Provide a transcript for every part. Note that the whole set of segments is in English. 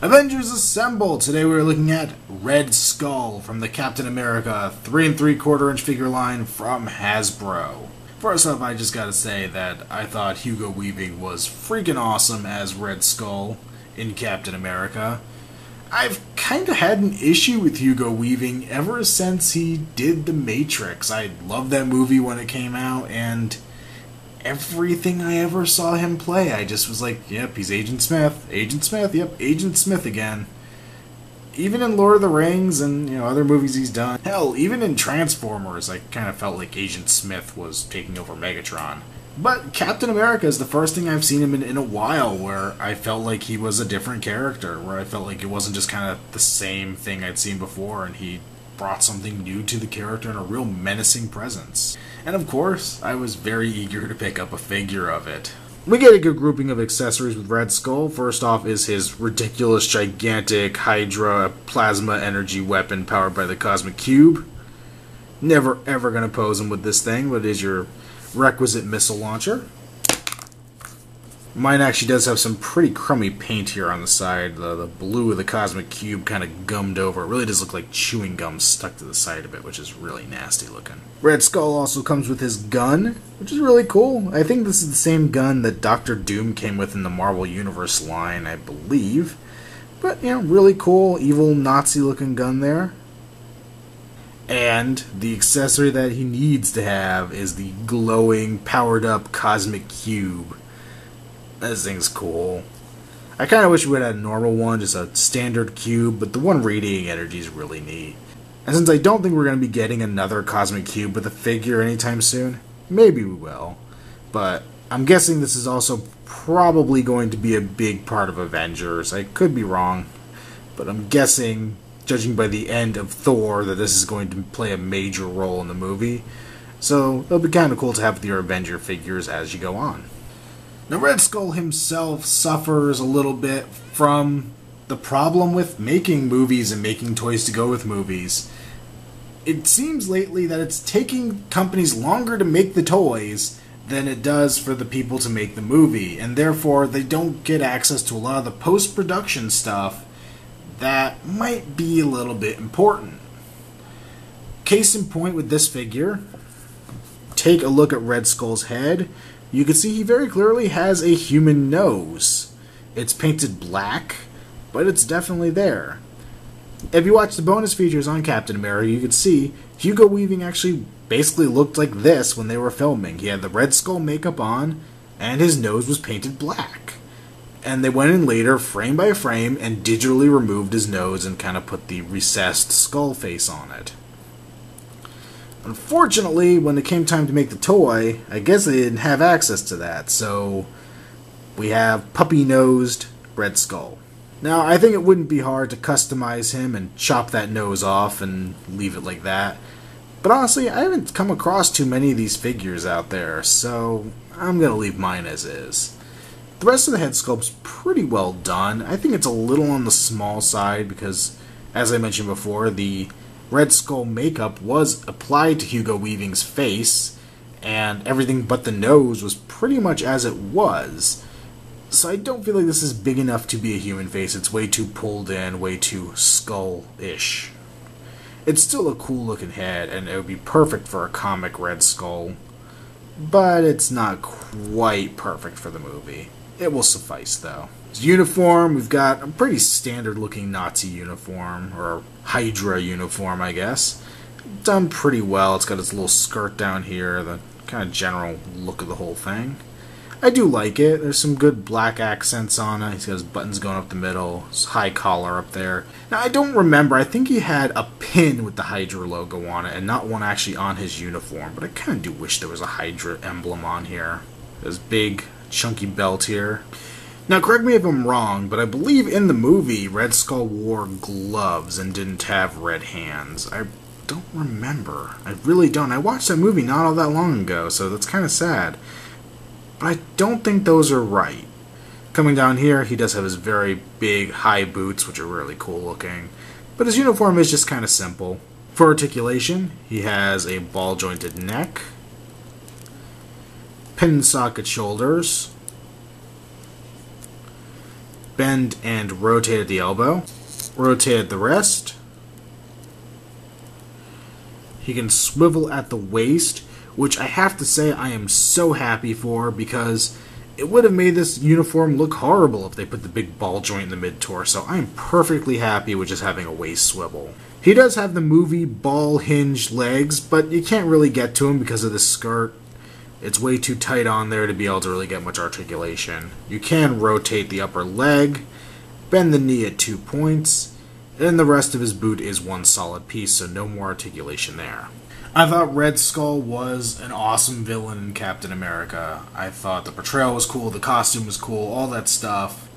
Avengers Assemble! Today we're looking at Red Skull from the Captain America 3 3/4 inch figure line from Hasbro. First off, I just gotta say that I thought Hugo Weaving was freaking awesome as Red Skull in Captain America. I've kinda had an issue with Hugo Weaving ever since he did The Matrix. I loved that movie when it came out, and everything I ever saw him play, I just was like, yep, he's Agent Smith. Agent Smith, yep, Agent Smith again. Even in Lord of the Rings and, other movies he's done. Hell, even in Transformers, I kind of felt like Agent Smith was taking over Megatron. But Captain America is the first thing I've seen him in a while where I felt like he was a different character, where I felt like it wasn't just kind of the same thing I'd seen before, and he brought something new to the character and a real menacing presence. And of course, I was very eager to pick up a figure of it. We get a good grouping of accessories with Red Skull. First off is his ridiculous, gigantic Hydra plasma energy weapon powered by the Cosmic Cube. Never ever going to pose him with this thing, but it is your requisite missile launcher. Mine actually does have some pretty crummy paint here on the side. The blue of the Cosmic Cube kind of gummed over. It really does look like chewing gum stuck to the side of it, which is really nasty looking. Red Skull also comes with his gun, which is really cool. I think this is the same gun that Dr. Doom came with in the Marvel Universe line, I believe. But, really cool, evil Nazi looking gun there. And the accessory that he needs to have is the glowing, powered up Cosmic Cube. This thing's cool. I kind of wish we would have had a normal one, just a standard cube, but the one radiating energy is really neat. And since I don't think we're going to be getting another Cosmic Cube with a figure anytime soon, maybe we will. But I'm guessing this is also probably going to be a big part of Avengers. I could be wrong, but I'm guessing, judging by the end of Thor, that this is going to play a major role in the movie. So it'll be kind of cool to have your Avenger figures as you go on. Now, Red Skull himself suffers a little bit from the problem with making movies and making toys to go with movies. It seems lately that it's taking companies longer to make the toys than it does for the people to make the movie, and therefore they don't get access to a lot of the post-production stuff that might be a little bit important. Case in point with this figure, take a look at Red Skull's head. You can see he very clearly has a human nose. It's painted black, but it's definitely there. If you watch the bonus features on Captain America, you can see Hugo Weaving actually basically looked like this when they were filming. He had the Red Skull makeup on, and his nose was painted black. And they went in later, frame by frame, and digitally removed his nose and kind of put the recessed skull face on it. Unfortunately, when it came time to make the toy, I guess they didn't have access to that, so we have puppy-nosed Red Skull. Now, I think it wouldn't be hard to customize him and chop that nose off and leave it like that. But honestly, I haven't come across too many of these figures out there, so I'm going to leave mine as is. The rest of the head sculpt's pretty well done. I think it's a little on the small side because, as I mentioned before, the Red Skull makeup was applied to Hugo Weaving's face, and everything but the nose was pretty much as it was. So I don't feel like this is big enough to be a human face. It's way too pulled in, way too skull-ish. It's still a cool looking head, and it would be perfect for a comic Red Skull, but it's not quite perfect for the movie. It will suffice, though. His uniform, we've got a pretty standard looking Nazi uniform, or Hydra uniform, I guess. Done pretty well. It's got its little skirt down here, the kind of general look of the whole thing. I do like it. There's some good black accents on it. He's got his buttons going up the middle, his high collar up there. Now, I don't remember. I think he had a pin with the Hydra logo on it, and not one actually on his uniform, but I kind of do wish there was a Hydra emblem on here. This big, chunky belt here. Now, correct me if I'm wrong, but I believe in the movie, Red Skull wore gloves and didn't have red hands. I don't remember. I really don't. I watched that movie not all that long ago, so that's kind of sad. But I don't think those are right. Coming down here, he does have his very big, high boots, which are really cool looking. But his uniform is just kind of simple. For articulation, he has a ball-jointed neck, pin socket shoulders, bend and rotate at the elbow. Rotate at the wrist. He can swivel at the waist, which I have to say I am so happy for, because it would have made this uniform look horrible if they put the big ball joint in the mid-torso. I am perfectly happy with just having a waist swivel. He does have the movie ball hinged legs, but you can't really get to him because of the skirt. It's way too tight on there to be able to really get much articulation. You can rotate the upper leg, bend the knee at 2 points, and the rest of his boot is one solid piece, so no more articulation there. I thought Red Skull was an awesome villain in Captain America. I thought the portrayal was cool, the costume was cool, all that stuff.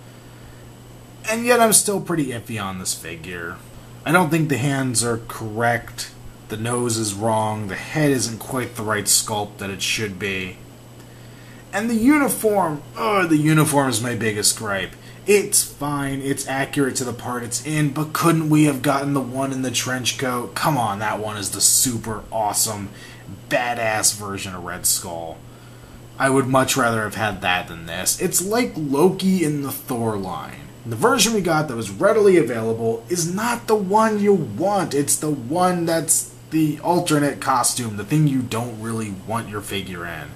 And yet I'm still pretty iffy on this figure. I don't think the hands are correct, the nose is wrong, the head isn't quite the right sculpt that it should be. And the uniform is my biggest gripe. It's fine, it's accurate to the part it's in, but couldn't we have gotten the one in the trench coat? Come on, that one is the super awesome, badass version of Red Skull. I would much rather have had that than this. It's like Loki in the Thor line. The version we got that was readily available is not the one you want. It's the one that's the alternate costume, the thing you don't really want your figure in.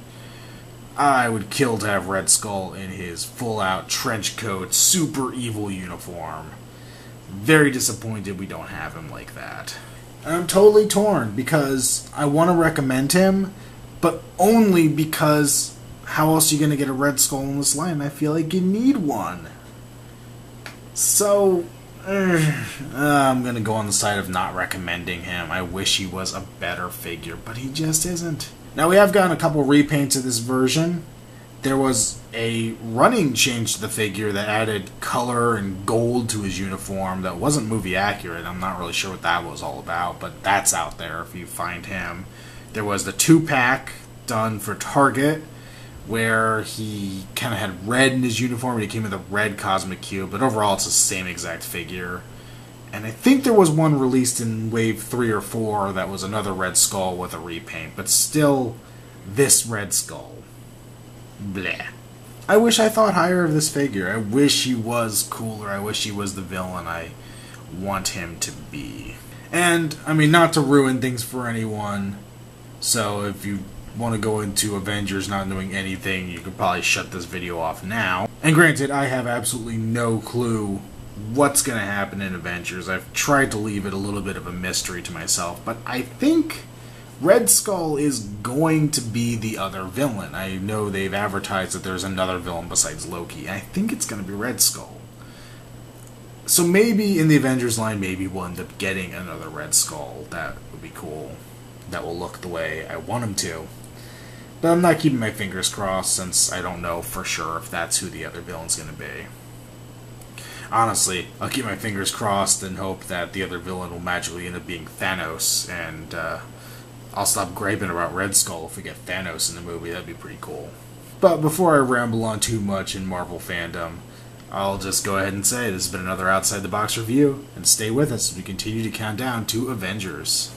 I would kill to have Red Skull in his full-out trench coat, super evil uniform. Very disappointed we don't have him like that. And I'm totally torn, because I want to recommend him, but only because how else are you going to get a Red Skull in this line? I feel like you need one. So, I'm going to go on the side of not recommending him. I wish he was a better figure, but he just isn't. Now, we have gotten a couple repaints of this version. There was a running change to the figure that added color and gold to his uniform that wasn't movie accurate. I'm not really sure what that was all about, but that's out there if you find him. There was the 2-pack done for Target, where he kind of had red in his uniform, and he came with a red Cosmic Cube, but overall it's the same exact figure. And I think there was one released in Wave 3 or 4 that was another Red Skull with a repaint, but still this Red Skull. Bleh. I wish I thought higher of this figure. I wish he was cooler. I wish he was the villain I want him to be. And, I mean, not to ruin things for anyone, so if you want to go into Avengers not knowing anything, you could probably shut this video off now. And granted, I have absolutely no clue what's going to happen in Avengers. I've tried to leave it a little bit of a mystery to myself, but I think Red Skull is going to be the other villain. I know they've advertised that there's another villain besides Loki. I think it's going to be Red Skull. So maybe in the Avengers line, maybe we'll end up getting another Red Skull. That would be cool. That will look the way I want him to. But I'm not keeping my fingers crossed, since I don't know for sure if that's who the other villain's going to be. Honestly, I'll keep my fingers crossed and hope that the other villain will magically end up being Thanos, and I'll stop griping about Red Skull if we get Thanos in the movie. That'd be pretty cool. But before I ramble on too much in Marvel fandom, I'll just go ahead and say this has been another Outside the Box review, and stay with us as we continue to count down to Avengers.